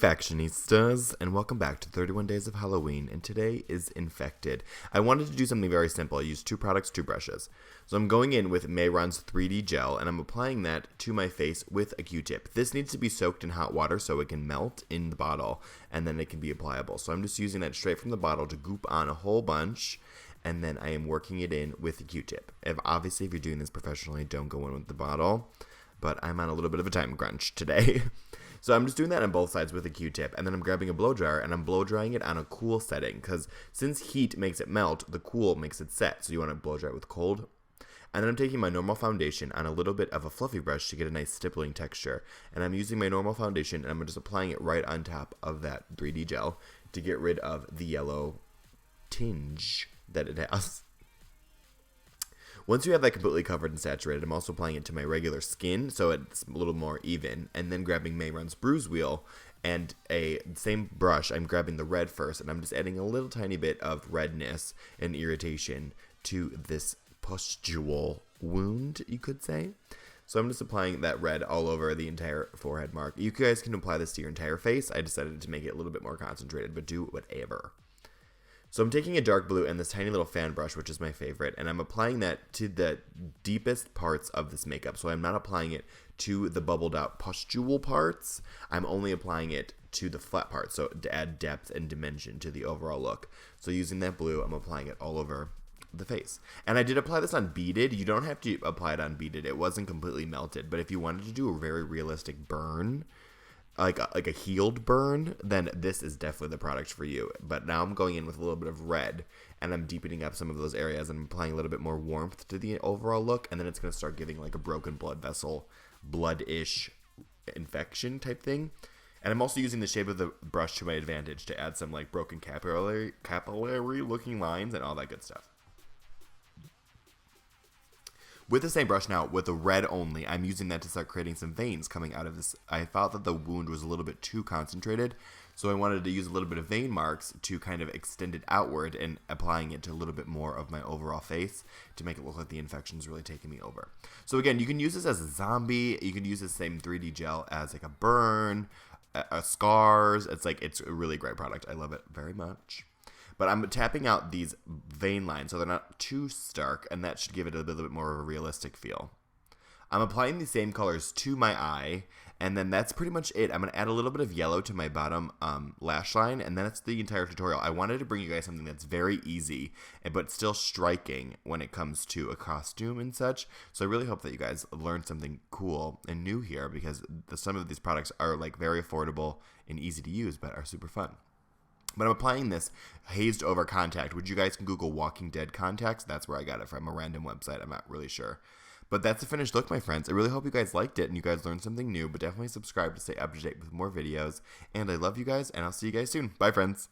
Fashionistas, and welcome back to 31 Days of Halloween, and today is Infected. I wanted to do something very simple. I used two products, two brushes. So I'm going in with Mayron's 3D gel, and I'm applying that to my face with a Q-tip. This needs to be soaked in hot water so it can melt in the bottle, and then it can be applicable. So I'm just using that straight from the bottle to goop on a whole bunch, and then I am working it in with a Q-tip. Obviously, if you're doing this professionally, don't go in with the bottle, but I'm on a little bit of a time crunch today. So I'm just doing that on both sides with a Q-tip, and then I'm grabbing a blow dryer, and I'm blow drying it on a cool setting, because since heat makes it melt, the cool makes it set, so you want to blow dry it with cold. And then I'm taking my normal foundation on a little bit of a fluffy brush to get a nice stippling texture, and I'm using my normal foundation, and I'm just applying it right on top of that 3D gel to get rid of the yellow tinge that it has. Once you have that completely covered and saturated, I'm also applying it to my regular skin so it's a little more even, and then grabbing Mayron's Bruise Wheel and a same brush, I'm grabbing the red first, and I'm just adding a little tiny bit of redness and irritation to this pustule wound, you could say. So I'm just applying that red all over the entire forehead mark. You guys can apply this to your entire face. I decided to make it a little bit more concentrated, but do whatever. So I'm taking a dark blue and this tiny little fan brush, which is my favorite, and I'm applying that to the deepest parts of this makeup. So I'm not applying it to the bubbled out pustule parts. I'm only applying it to the flat parts, so to add depth and dimension to the overall look. So using that blue, I'm applying it all over the face. And I did apply this on beaded. You don't have to apply it on beaded. It wasn't completely melted, but if you wanted to do a very realistic burn, like a healed burn, then this is definitely the product for you. But now I'm going in with a little bit of red, and I'm deepening up some of those areas, and I'm applying a little bit more warmth to the overall look, and then it's going to start giving like a broken blood vessel, blood-ish infection type thing. And I'm also using the shape of the brush to my advantage to add some like broken capillary looking lines and all that good stuff. With the same brush now, with the red only, I'm using that to start creating some veins coming out of this. I felt that the wound was a little bit too concentrated, so I wanted to use a little bit of vein marks to kind of extend it outward and applying it to a little bit more of my overall face to make it look like the infection's really taking me over. So again, you can use this as a zombie. You can use the same 3D gel as like a burn, scars. It's a really great product. I love it very much. But I'm tapping out these vein lines so they're not too stark, and that should give it a little bit more of a realistic feel. I'm applying the same colors to my eye, and then that's pretty much it. I'm going to add a little bit of yellow to my bottom lash line, and then that's the entire tutorial. I wanted to bring you guys something that's very easy, but still striking when it comes to a costume and such. So I really hope that you guys learned something cool and new here, because some of these products are like very affordable and easy to use, but are super fun. But I'm applying this hazed over contact, which you guys can Google Walking Dead contacts. That's where I got it from, a random website. I'm not really sure. But that's the finished look, my friends. I really hope you guys liked it and you guys learned something new. But definitely subscribe to stay up to date with more videos. And I love you guys, and I'll see you guys soon. Bye, friends.